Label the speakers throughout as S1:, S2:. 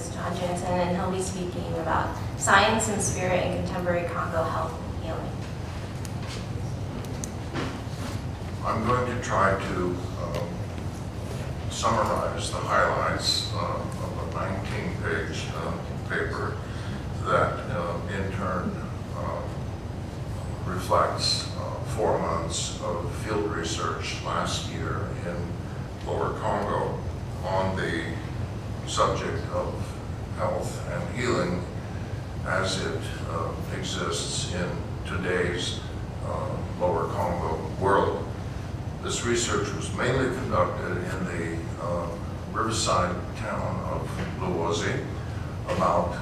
S1: is John Janzen, and he'll be speaking about science and spirit in contemporary Congo health and healing.
S2: I'm going to try to summarize the highlights of a 19-page paper that in turn reflects 4 months of field research last year in Lower Congo on the subject of health and healing as it exists in today's Lower Congo world. This research was mainly conducted in the riverside town of Luozi, about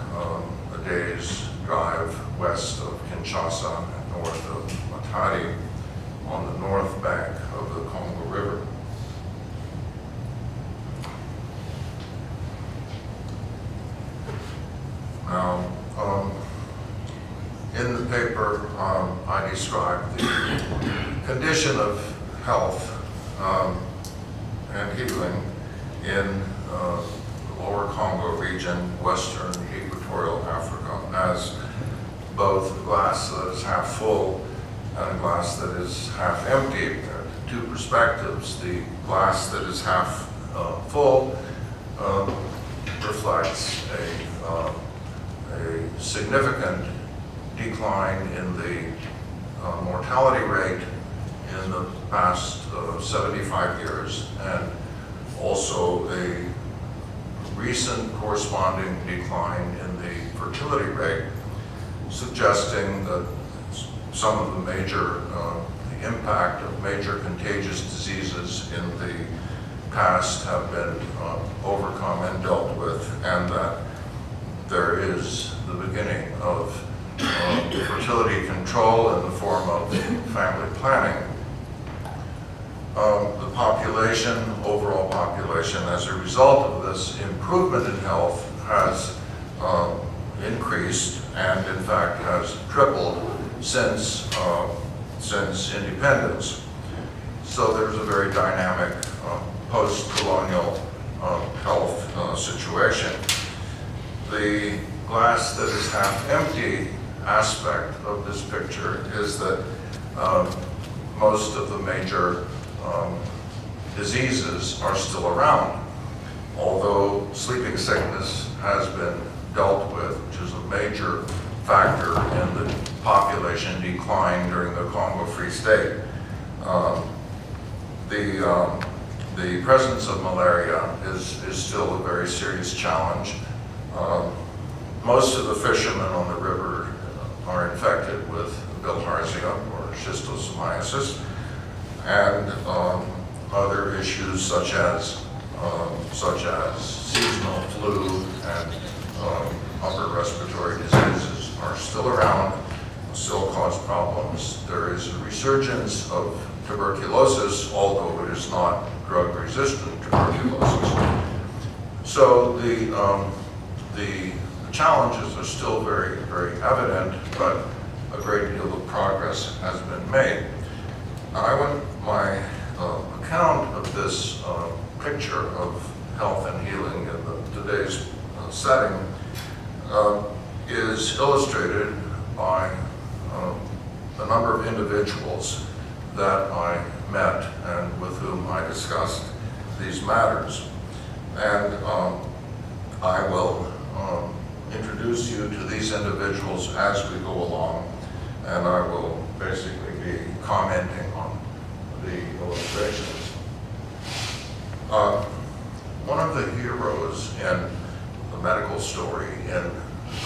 S2: a day's drive west of Kinshasa and north of Matadi on the north bank of the Kongo River. Now, in the paper, I described the condition of health and healing in the Lower Congo region, Western Equatorial Africa, as both a glass that is half full and a glass that is half empty. There are two perspectives. The glass that is half full reflects a significant decline in the mortality rate in the past 75 years, and also a recent corresponding decline in the fertility rate, suggesting that some of the major, the impact of major contagious diseases in the past have been overcome and dealt with, and that there is the beginning of fertility control in the form of family planning. The population, overall population, as a result of this improvement in health, has increased and in fact has tripled since independence. So there's a very dynamic post-colonial health situation. The glass that is half empty aspect of this picture is that most of the major diseases are still around, although sleeping sickness has been dealt with, which is a major factor in the population decline during the Congo Free State. The presence of malaria is still a very serious challenge. Most of the fishermen on the river are infected with bilharzia or schistosomiasis, and other issues such as seasonal flu and upper respiratory diseases are still around, still cause problems. There is a resurgence of tuberculosis, although it is not drug-resistant tuberculosis. So the challenges are still very, very evident, but a great deal of progress has been made. My account of this picture of health and healing in today's setting is illustrated by a number of individuals that I met and with whom I discussed these matters. And I will introduce you to these individuals as we go along, and I will basically be commenting on the illustrations. One of the heroes in the medical story in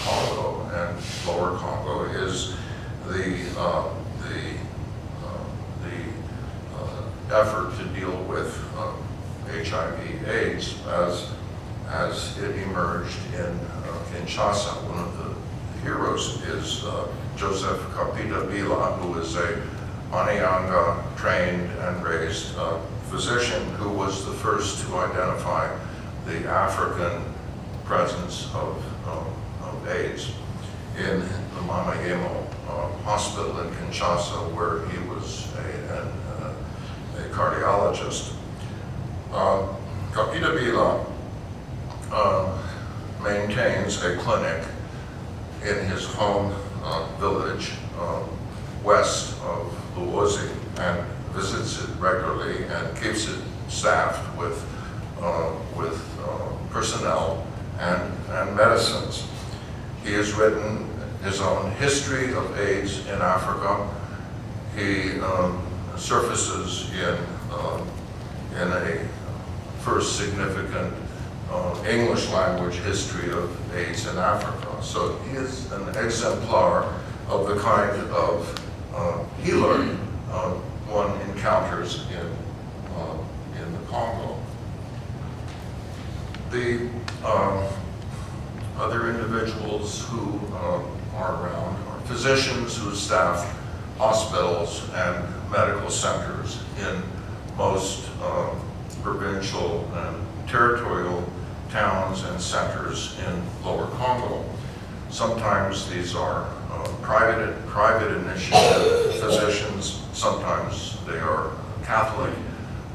S2: Congo and Lower Congo is the effort to deal with HIV/AIDS as it emerged in Kinshasa. One of the heroes is Joseph Kapita Bila, who is a Anyanga trained and raised physician who was the first to identify the African presence of AIDS in the Mama Yemo hospital in Kinshasa, where he was a cardiologist. Kapita Bila maintains a clinic in his home village west of Luozi and visits it regularly and keeps it staffed with personnel and medicines. He has written his own history of AIDS in Africa. He surfaces in a first significant English language history of AIDS in Africa. So he is an exemplar of the kind of healer one encounters in the Congo. The other individuals who are around are physicians who staff hospitals and medical centers in most provincial and territorial towns and centers in Lower Congo. Sometimes these are private initiative physicians, sometimes they are Catholic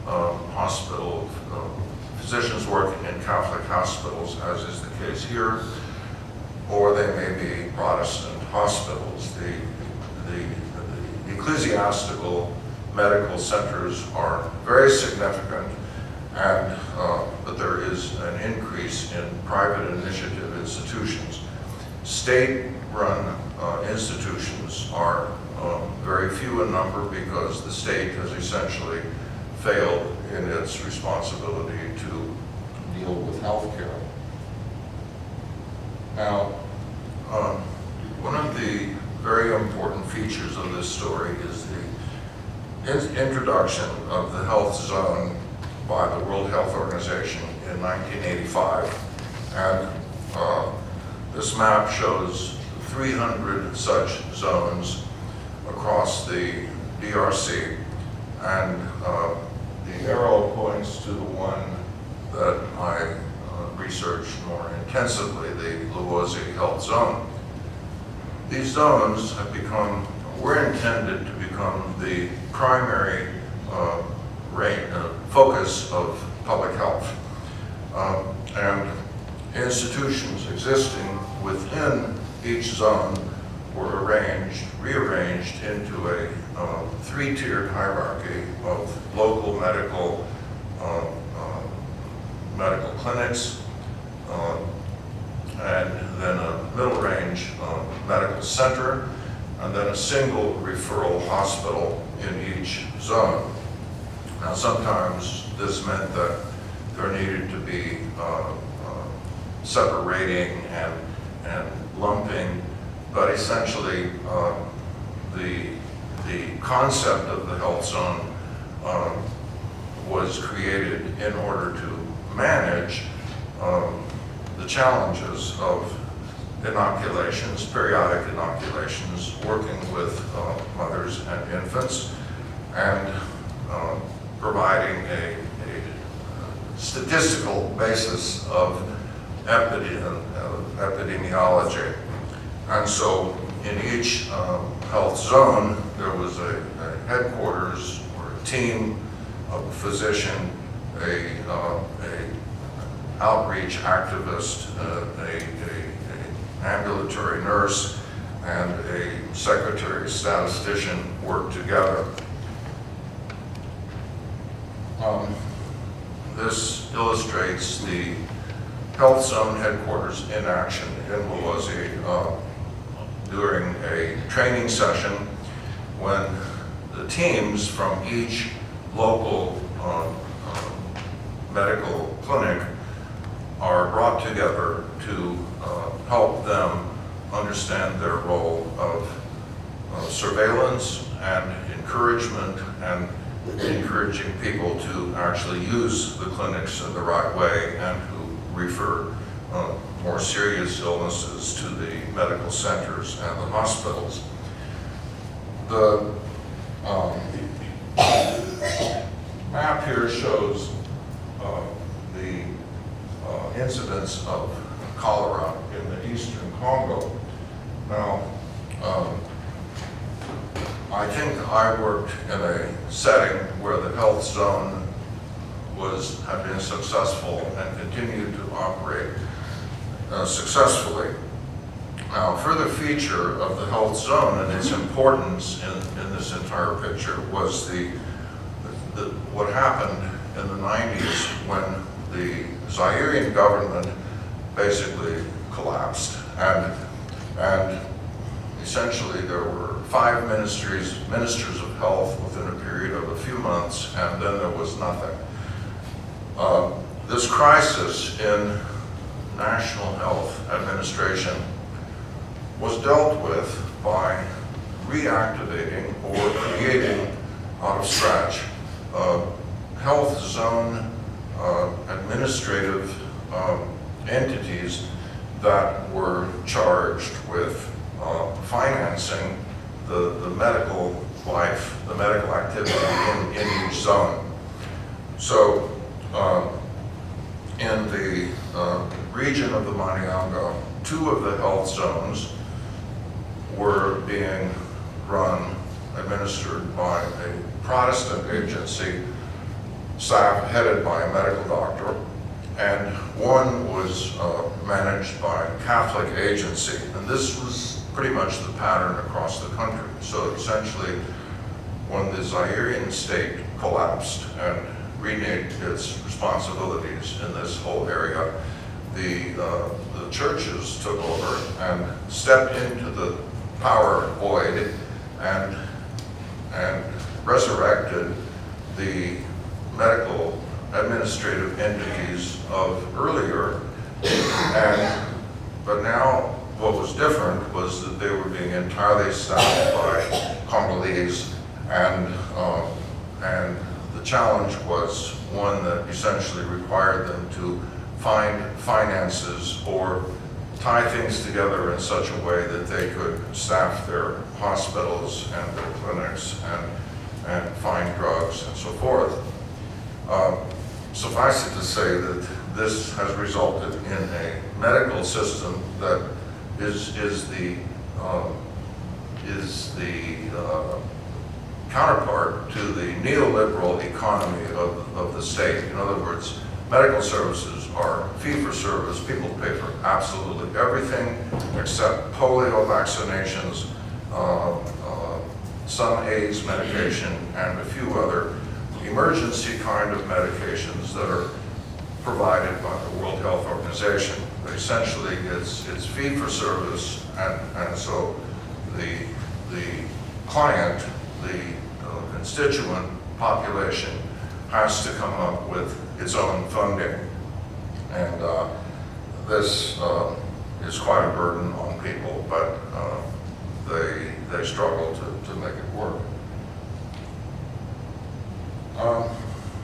S2: hospital physicians working in Catholic hospitals, as is the case here, or they may be Protestant hospitals. The ecclesiastical medical centers are very significant, and but there is an increase in private initiative institutions. State-run institutions are very few in number because the state has essentially failed in its responsibility to deal with healthcare. Now, one of the very important features of this story is the introduction of the health zone by the World Health Organization in 1985. And this map shows 300 such zones across the DRC. And the arrow points to the one that I researched more intensively, the Luozi Health Zone. These zones were intended to become the primary focus of public health. And institutions existing within each zone were rearranged into a three-tiered hierarchy of local medical clinics, and then a middle range medical center, and then a single referral hospital in each zone. Now, sometimes this meant that there needed to be separating and lumping, but essentially the concept of the health zone was created in order to manage the challenges of inoculations, periodic inoculations, working with mothers and infants, and providing a statistical basis of epidemiology. And so in each health zone, there was a headquarters or a team of a physician, a outreach activist, a ambulatory nurse, and a secretary statistician work together. This illustrates the health zone headquarters in action in Luozi during a training session when the teams from each local medical clinic are brought together to help them understand their role of surveillance and encouragement, and encouraging people to actually use the clinics in the right way and to refer more serious illnesses to the medical centers and the hospitals. The map here shows the incidence of cholera in the eastern Congo. Now, I think I worked in a setting where the health zone had been successful and continued to operate successfully. Now, a further feature of the health zone and its importance in this entire picture was what happened in the 90s when the Zairian government basically collapsed. And essentially there were 5 ministers of health within a period of a few months, and then there was nothing. This crisis in national health administration was dealt with by reactivating or creating out of scratch health zone administrative entities that were charged with financing the medical life, the medical activity in each zone. So in the region of the Manianga, 2 of the health zones were being run, administered by a Protestant agency, staff headed by a medical doctor, and 1 was managed by a Catholic agency. And this was pretty much the pattern across the country. So essentially, when the Zairian state collapsed and reneged its responsibilities in this whole area, the churches took over and stepped into the power void and resurrected the medical administrative entities of earlier. But now what was different was that they were being entirely staffed by Congolese, and the challenge was one that essentially required them to find finances or tie things together in such a way that they could staff their hospitals and their clinics and find drugs and so forth. Suffice it to say that this has resulted in a medical system that is the counterpart to the neoliberal economy of the state. In other words, medical services are fee-for-service. People pay for absolutely everything except polio vaccinations, some AIDS medication, and a few other emergency kind of medications that are provided by the World Health Organization. But essentially, it's fee-for-service, and so the client, the constituent population, has to come up with its own funding. And this is quite a burden on people, but they struggle to make it work.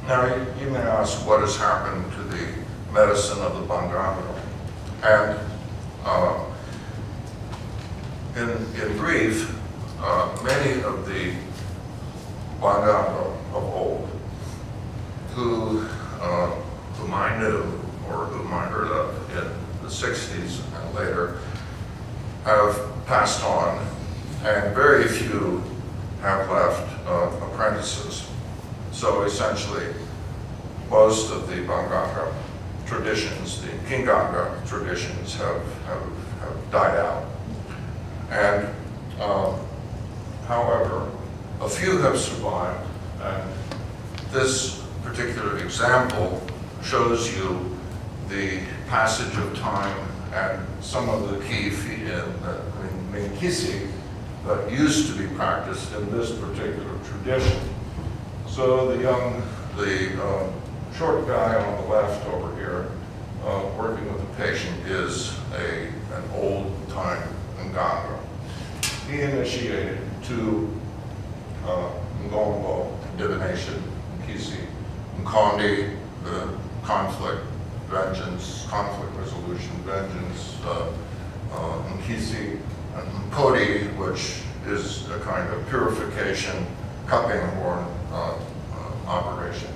S2: Now, you may ask what has happened to the medicine of the Banganga. And in brief, many of the Nganga of old, whom I knew or whom I heard of in the 60s and later, have passed on, and very few have left apprentices. So essentially, most of the Banganga traditions, the Nganga traditions, have died out. And however, a few have survived, and this particular example shows you the passage of time and some of the key Minkisi that used to be practiced in this particular tradition. So the short guy on the left over here, working with the patient, is an old-time Nganga. He initiated 2 Ngombo divination, Nkisi, Nkondi, the conflict resolution, vengeance, Nkisi, and Nkodi, which is a kind of purification, cupping horn operation.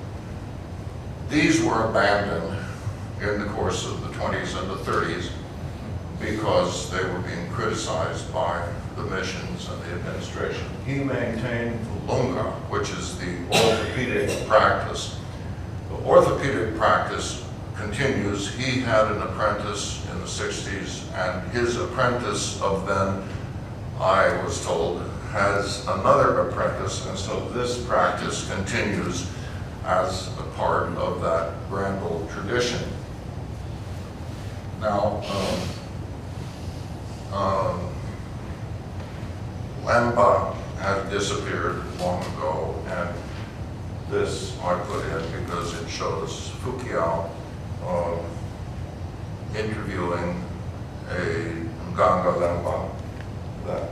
S2: These were abandoned in the course of the 20s and the 30s because they were being criticized by the missions and the administration. He maintained the lunga, which is the orthopedic practice. The orthopedic practice continues. He had an apprentice in the 60s, and his apprentice of then, I was told, has another apprentice, and so this practice continues as a part of that grand old tradition. Now, Lemba had disappeared long ago, and this I put in because it shows Fukiao interviewing a Nganga Lemba that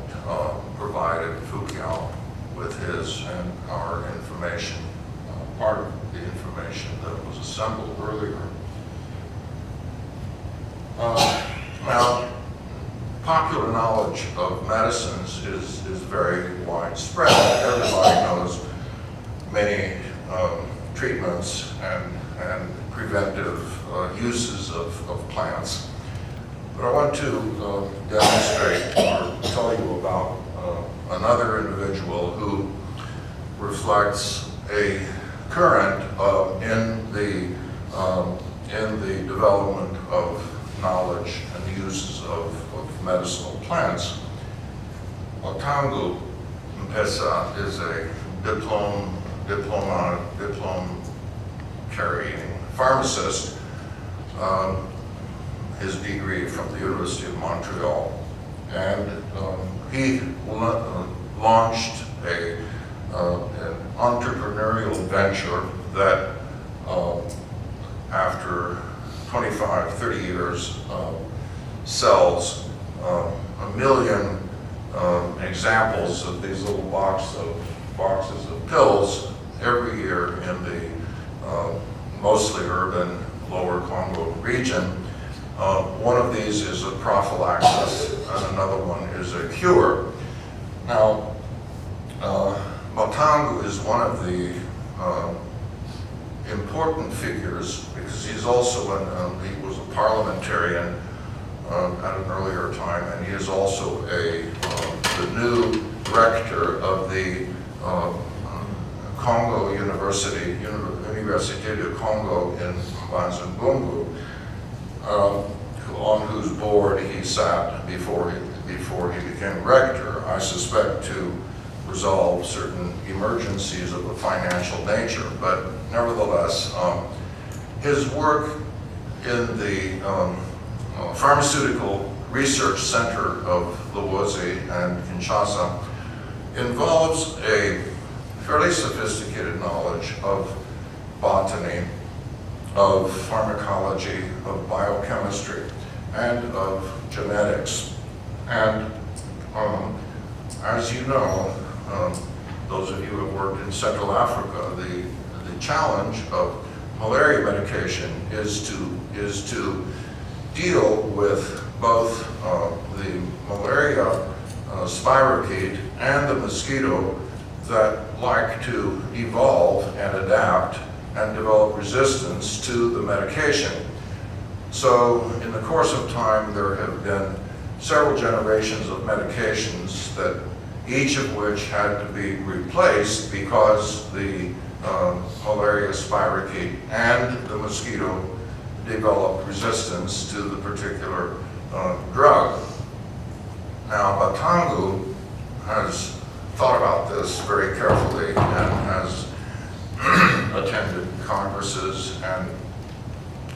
S2: provided Fukiao with his and our information, part of the information that was assembled earlier. Now, popular knowledge of medicines is very widespread. Everybody knows many treatments and preventive uses of plants. But I want to demonstrate or tell you about another individual who reflects a current in the development of knowledge and the uses of medicinal plants. Otangu Mpesa is a diplom carrying pharmacist. His degree from the University of Montreal, and he launched an entrepreneurial venture that after 25, 30 years sells 1 million examples of these little boxes of pills every year in the mostly urban lower Kongo region. One of these is a prophylaxis, and another one is a cure. Now, Otangu is one of the important figures because he's also he was a parliamentarian at an earlier time, and he is also the new rector of the Kongo University, Université de Congo in Banzungungu, on whose board he sat before he became rector, I suspect to resolve certain emergencies of a financial nature. But nevertheless, his work in the Pharmaceutical Research Center of Luozi and Kinshasa involves a fairly sophisticated knowledge of botany, of pharmacology, of biochemistry, and of genetics. And as you know, those of you who have worked in Central Africa, the challenge of malaria medication is to deal with both the malaria spirochete and the mosquito that like to evolve and adapt and develop resistance to the medication. So in the course of time, there have been several generations of medications that each of which had to be replaced because the malaria spirochete and the mosquito developed resistance to the particular drug. Now, Otangu has thought about this very carefully and has attended congresses and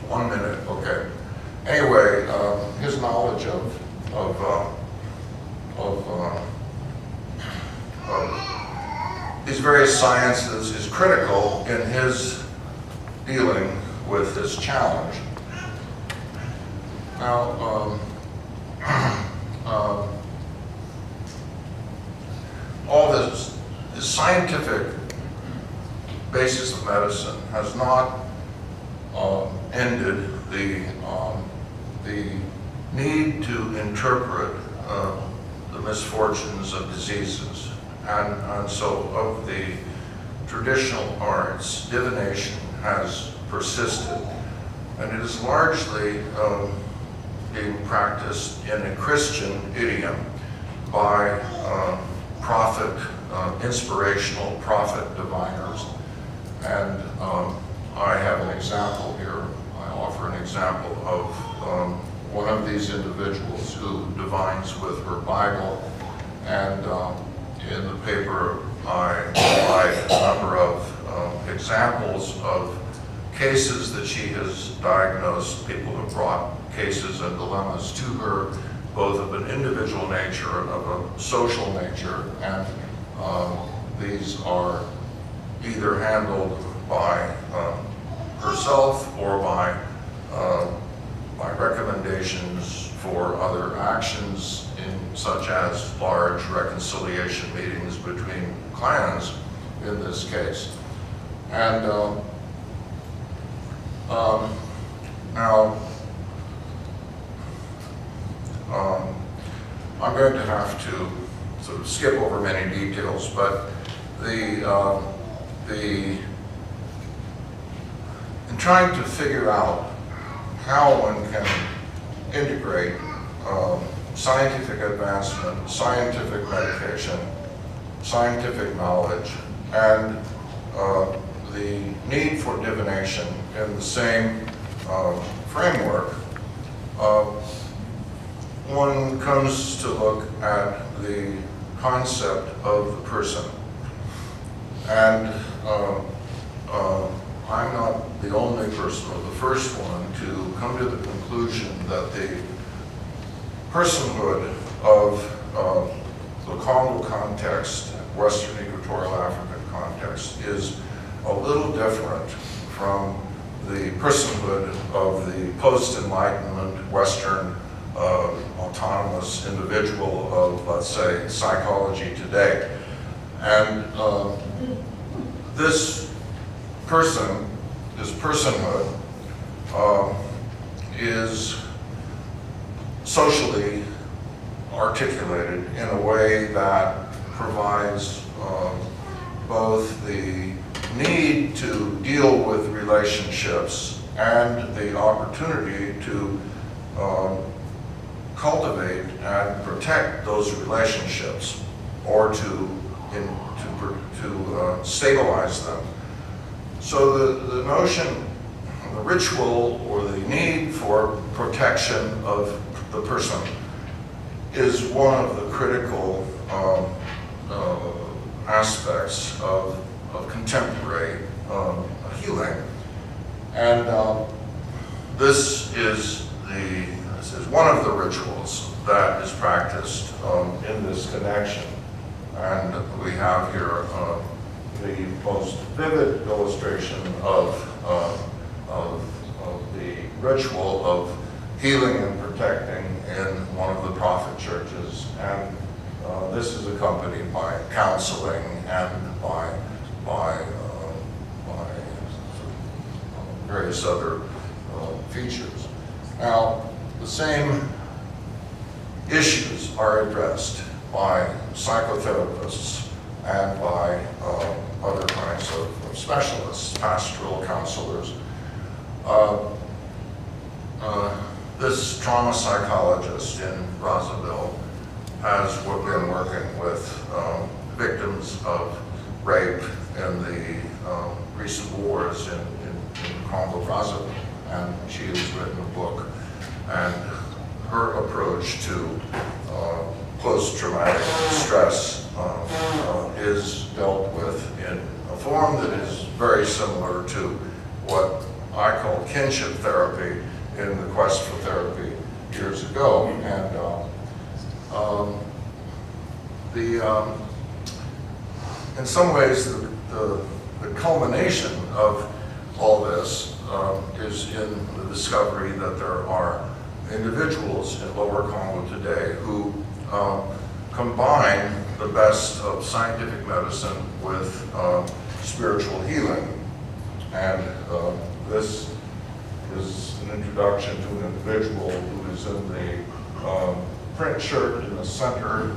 S2: 1 minute, okay. Anyway, his knowledge of these various sciences is critical in his dealing with this challenge. Now, all this scientific basis of medicine has not ended the need to interpret the misfortunes of diseases. And so of the traditional arts, divination has persisted. And it is largely being practiced in a Christian idiom by inspirational prophet diviners. And I have an example here. I offer example of one of these individuals who divines with her Bible, and in the paper I provide a number of examples of cases that she has diagnosed. People have brought cases and dilemmas to her, both of an individual nature and of a social nature, and these are either handled by herself or by recommendations for other actions, such as large reconciliation meetings between clans in this case. And now, I'm going to have to sort of skip over many details, but in trying to figure out how one can integrate scientific advancement, scientific medication, scientific knowledge, and the need for divination in the same framework, one comes to look at the concept of the person. And I'm not the only person or the first one to come to the conclusion that the personhood of the Kongo context, Western Equatorial African context, is a little different from the personhood of the post-Enlightenment Western autonomous individual of, let's say, psychology today. And this person, this personhood, is socially articulated in a way that provides both the need to deal with relationships and the opportunity to cultivate and protect those relationships, or to stabilize them. So the notion, the ritual, or the need for protection of the person is one of the critical aspects of contemporary healing. And this is one of the rituals that is practiced in this connection. And we have here the most vivid illustration of the ritual of healing and protecting in one of the prophet churches. And this is accompanied by counseling and by various other features. Now, the same issues are addressed by psychotherapists and by other kinds of specialists, pastoral counselors. This trauma psychologist in Brazzaville has been working with victims of rape in the recent wars in Congo, Brazzaville, and she has written a book, and her approach to post-traumatic stress is dealt with in a form that is very similar to what I call kinship therapy in the Quest for Therapy years ago. And in some ways, the culmination of all this is in the discovery that there are individuals in Lower Congo today who combine the best of scientific medicine with spiritual healing. And this is an introduction to an individual who is in the print shirt in the center,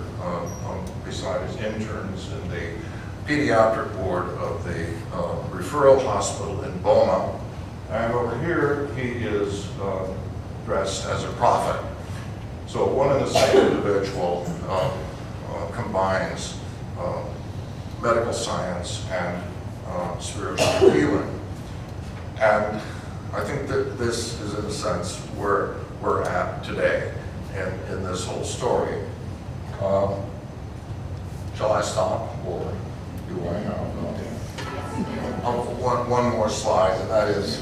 S2: beside his interns in the pediatric ward of the referral hospital in Bona. And over here, he is dressed as a prophet. So one and the same individual combines medical science and spiritual healing. And I think that this is, in a sense, where we're at today in this whole story. Shall I stop, or do I have? One more slide, and that is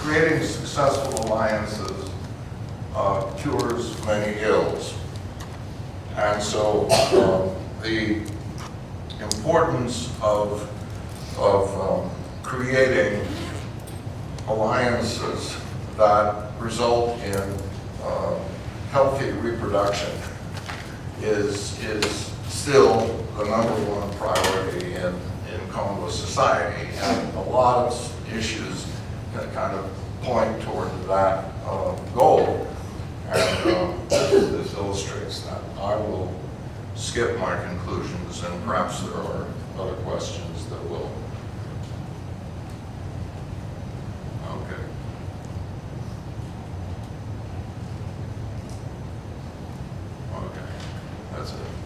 S2: creating successful alliances cures many ills. And so the importance of creating alliances that result in healthy reproduction is still the #1 priority in Kongo society. And a lot of issues that kind of point toward that goal. And this illustrates that. I will skip my conclusions, and perhaps there are other questions that will. Okay. Okay, that's it.